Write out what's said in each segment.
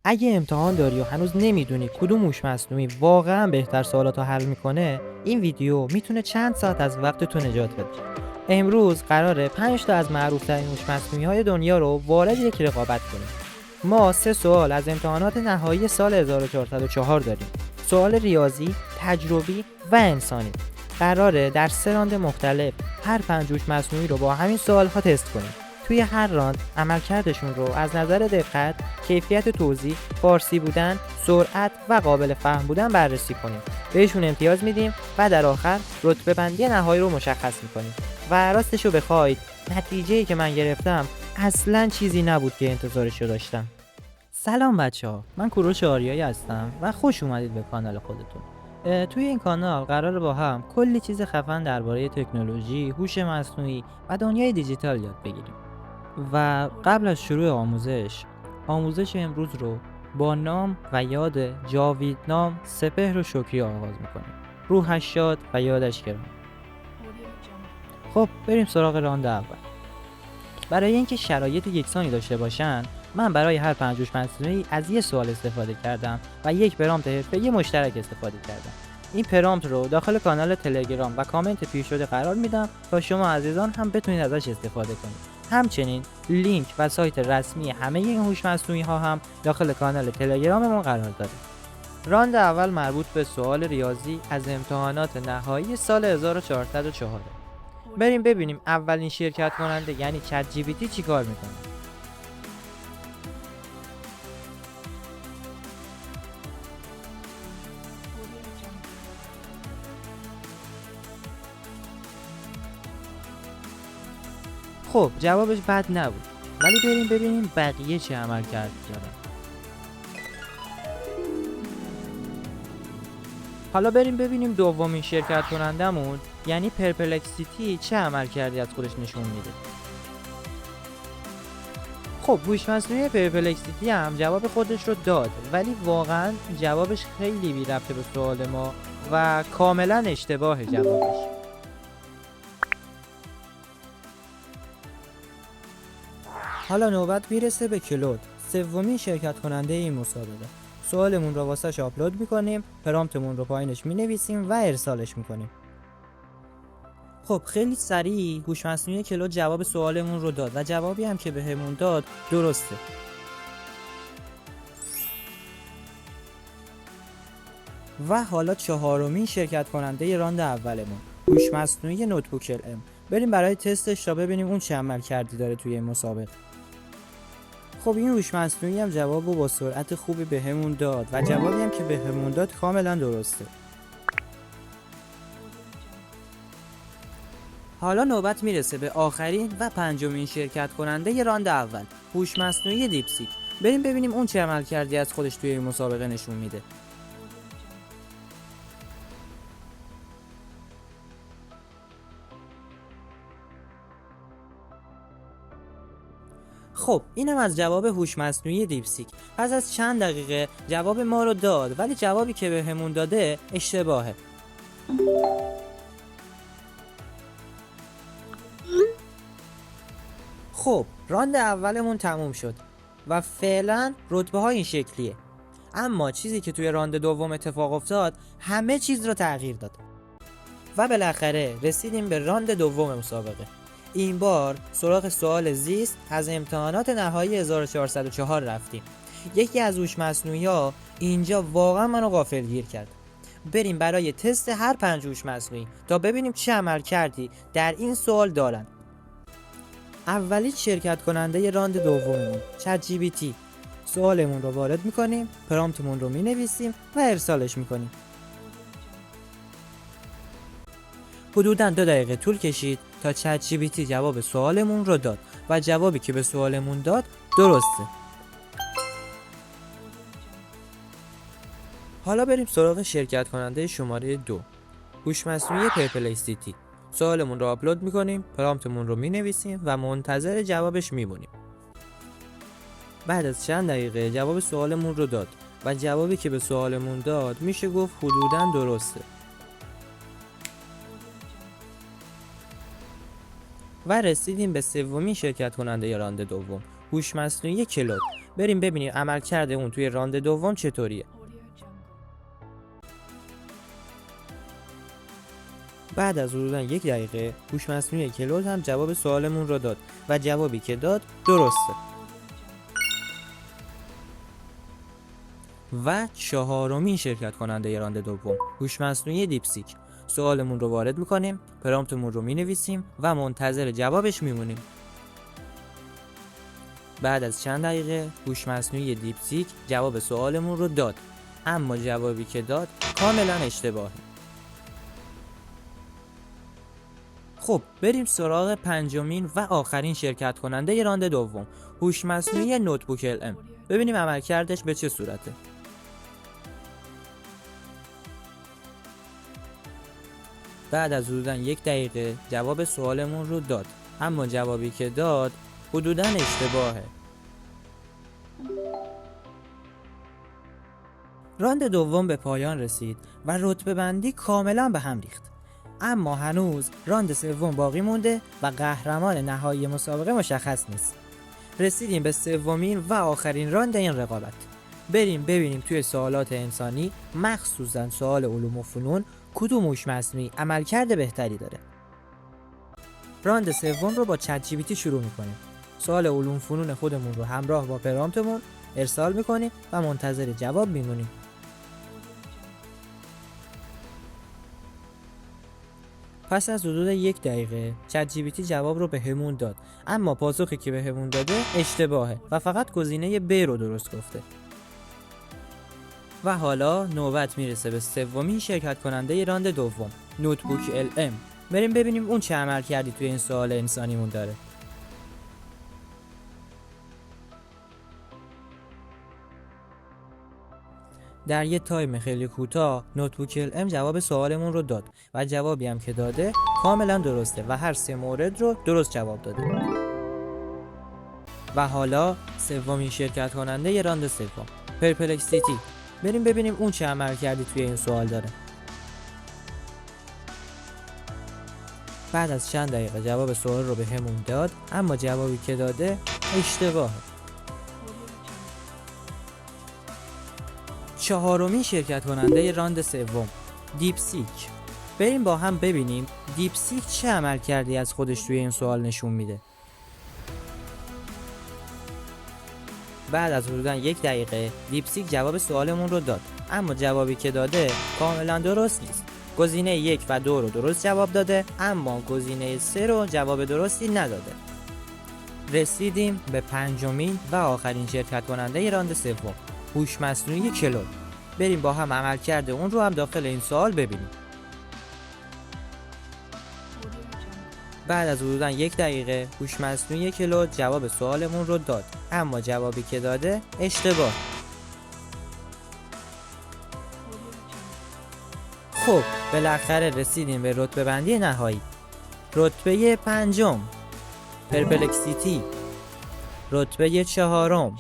اگه امتحان داری و هنوز نمیدونی کدوم هوش مصنوعی واقعا بهتر سوالاتو حل میکنه، این ویدیو میتونه چند ساعت از وقت تو نجات بده. امروز قراره 5 تا از معروف‌ترین هوش مصنوعی‌های دنیا رو وارد یک رقابت کنیم. ما 3 سوال از امتحانات نهایی سال 1404 داریم. سوال ریاضی، تجربی و انسانی. قراره در 3 راند مختلف هر 5 هوش مصنوعی رو با همین سوال‌ها تست کنیم. توی هر راند عملکردشون رو از نظر دقت، کیفیت توضیح، فارسی بودن، سرعت و قابل فهم بودن بررسی کنیم. بهشون امتیاز میدیم و در آخر رتبه بندی نهایی رو مشخص میکنیم. و راستشو بخواید، نتیجه‌ای که من گرفتم اصلاً چیزی نبود که انتظارشو داشتم. سلام بچه‌ها، من کوروش آریایی هستم و خوش اومدید به کانال خودتون. توی این کانال قراره با هم کلی چیز خفن درباره تکنولوژی، هوش مصنوعی و دنیای دیجیتال یاد بگیریم. و قبل از شروع آموزش امروز رو با نام و یاد جاویدنام سپهر و شکری آغاز میکنیم. روحش شاد و یادش گرامی. خب بریم سراغ راند اول. برای اینکه شرایط یکسانی داشته باشن، من برای هر 5 هوش مصنوعی از یه سوال استفاده کردم و یک پرامپت حرفه‌ای مشترک استفاده کردم. این پرامپت رو داخل کانال تلگرام و کامنت پیر شده قرار میدم تا شما عزیزان هم بتونید ازش استفاده کنید. همچنین لینک و سایت رسمی همه این هوش مصنوعی ها هم داخل کانال تلگراممون قرار داره. راند اول مربوط به سوال ریاضی از امتحانات نهایی سال 1404. بریم ببینیم اولین شرکت کننده یعنی چت جی پی تی چی کار میکنه. خب جوابش بد نبود، ولی بریم ببینیم بقیه چه عمل کرد دارن. حالا بریم ببینیم دومین شرکت کنندمون یعنی پرپلکسیتی چه عمل کردی از خودش نشون میده. خب هوش مصنوعی پرپلکسیتی هم جواب خودش رو داد، ولی واقعا جوابش خیلی بی ربطه به سوال ما و کاملا اشتباه جوابش. حالا نوبت میرسه به کلود، سومین شرکت کننده این مسابقه. سوالمون رو واسش آپلود میکنیم، پرامپتمون رو پایینش مینویسیم و ارسالش میکنیم. خب خیلی سریع هوش مصنوعی کلود جواب سوالمون رو داد و جوابی هم که بهمون داد درسته. و حالا چهارمین شرکت کننده راند اولمون، هوش مصنوعی نوتبوک ام. بریم برای تستش تا ببینیم اون چه عمل کردی داره توی این مسابقه. خب این هوش مصنوعی هم جوابو با سرعت خوبی بهمون داد و جوابی هم که بهمون داد کاملا درسته. حالا نوبت میرسه به آخرین و پنجمین شرکت کننده ی راند اول، هوش مصنوعی دیپسیک. بریم ببینیم اون چه عمل کردی از خودش توی این مسابقه نشون میده. خب اینم از جواب هوش مصنوعی دیپسیک. پس از چند دقیقه جواب ما رو داد، ولی جوابی که بهمون داده اشتباهه. خب راند اولمون تموم شد و فعلا رتبه ها این شکلیه. اما چیزی که توی راند دوم اتفاق افتاد همه چیز رو تغییر داد و بالاخره رسیدیم به راند دوم مسابقه. این بار سراغ سوال زیست از امتحانات نهایی 1404 رفتیم. یکی از هوش مصنوعی ها اینجا واقعا منو غافلگیر کرد. بریم برای تست هر 5 هوش مصنوعی تا ببینیم چه عمل کردی در این سوال دارن. اولی شرکت کننده راند دوممون، چت جی پی تی. سوالمون رو وارد میکنیم، پرامپتمون رو مینویسیم و ارسالش میکنیم. حدوداً 2 دقیقه طول کشید تا چت جی پی تی جواب سوالمون رو داد و جوابی که به سوالمون داد درسته. حالا بریم سراغ شرکت کننده شماره 2، هوش مصنوعی پرپلکسیتی. سوالمون رو آپلود میکنیم، پرامپتمون رو مینویسیم و منتظر جوابش میمونیم. بعد از چند دقیقه جواب سوالمون رو داد و جوابی که به سوالمون داد میشه گفت حدوداً درسته. و رسیدیم به سومین شرکت کننده راند دوم، هوش مصنوعی کلود. بریم ببینیم عملکرد اون توی راند دوم چطوریه. بعد از حدوداً 1 دقیقه هوش مصنوعی کلود هم جواب سوالمون رو داد و جوابی که داد درسته. و چهارمین شرکت کننده راند دوم، هوش مصنوعی دیپسیک. سوالمون رو وارد میکنیم، پرامپتمون رو مینویسیم و منتظر جوابش میمونیم. بعد از چند دقیقه هوش مصنوعی دیپسیک جواب سوالمون رو داد، اما جوابی که داد کاملا اشتباهه. خب بریم سراغ پنجمین و آخرین شرکت کننده راند دوم، هوش مصنوعی نوتبوک LM. ببینیم عملکردش به چه صورته. بعد از حدوداً 1 دقیقه جواب سوالمون رو داد، اما جوابی که داد حدوداً اشتباهه. راند دوم به پایان رسید و رتبه بندی کاملا به هم ریخت، اما هنوز راند سوم باقی مونده و قهرمان نهایی مسابقه مشخص نیست. رسیدیم به سومین و آخرین راند این رقابت. بریم ببینیم توی سوالات انسانی، مخصوصا سوال علوم و فنون، کدوم هوش مصنوعی عملکرد بهتری داره. راند سوم رو با چت جی پی تی شروع میکنیم. سوال علوم فنون خودمون رو همراه با پرامپتمون ارسال میکنیم و منتظر جواب میمونیم. پس از حدود 1 دقیقه چت جی پی تی جواب رو به همون داد، اما پاسخی که به همون داده اشتباهه و فقط گزینه ب رو درست گفته. و حالا نوبت میرسه به سومین شرکت کننده راند دوم، نوتبوک LM. بریم ببینیم اون چه عمل کردی توی این سوال انسانیمون داره. در یه تایم خیلی کوتاه نوتبوک LM جواب سوالمون رو داد و جوابی هم که داده کاملا درسته و هر 3 مورد رو درست جواب داده. و حالا سومین شرکت کننده راند سوم، پرپلکسیتی. بریم ببینیم اون چه عمل کردی توی این سوال داره. بعد از چند دقیقه جواب سوال رو به همون داد، اما جوابی که داده اشتباهه. چهارمین شرکت کننده راند سوم، دیپسیک. بریم با هم ببینیم دیپسیک چه عمل کردی از خودش توی این سوال نشون میده. بعد از حدوداً 1 دقیقه دیپسیک جواب سوالمون رو داد، اما جوابی که داده کاملا درست نیست. گزینه 1 و 2 رو درست جواب داده، اما گزینه 3 رو جواب درستی نداده. رسیدیم به پنجمین و آخرین شرکت کننده راند سوم، هوش مصنوعی کلود. بریم با هم عملکرد اون رو هم داخل این سوال ببینیم. بعد از حدوداً 1 دقیقه هوش مصنوعی کلود جواب سوالمون رو داد، اما جوابی که داده اشتباه. خب بالاخره رسیدیم به رتبه بندی نهایی. رتبه پنجم پرپلکسیتی، رتبه چهارم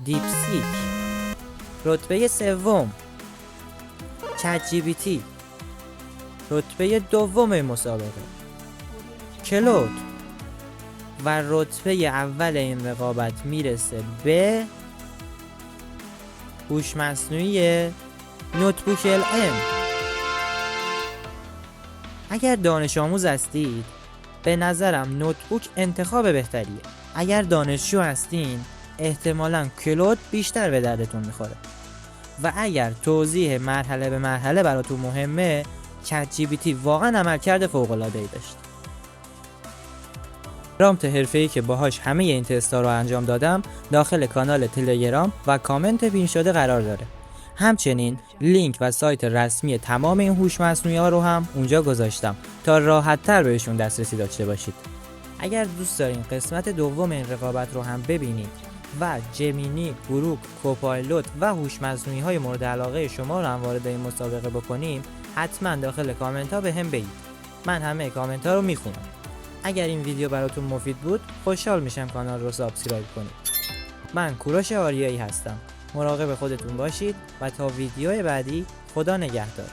دیپسیک، رتبه سوم چت جی پی تی، رتبه دوم مسابقه کلود و رتبه اول این رقابت میرسه به هوش مصنوعی نوتبوک LM. اگر دانش آموز هستید به نظرم نوتبوک انتخاب بهتریه. اگر دانشجو هستین احتمالاً کلود بیشتر به دردتون میخوره. و اگر توضیح مرحله به مرحله براتون مهمه، چت جی پی تی واقعا عملکرد فوق‌العاده‌ای داشت. پرامپت حرفه‌ای که باهاش همه این تستا رو انجام دادم داخل کانال تلگرام و کامنت پین شده قرار داره. همچنین لینک و سایت رسمی تمام این هوش مصنوعی ها رو هم اونجا گذاشتم تا راحت تر بهشون دسترسی داشته باشید. اگر دوست دارین قسمت دوم این رقابت رو هم ببینید و جمینی، گروک، کوپایلوت و هوش مصنوعی های مورد علاقه شما رو هم وارد این مسابقه بکنیم، حتما داخل کامنت ها به هم بگید. من همه کامنت ها رو میخونم. اگر این ویدیو براتون مفید بود خوشحال میشم کانال رو سابسکرایب کنید. من کوروش آریایی هستم. مراقب خودتون باشید و تا ویدیو بعدی خدا نگهدار.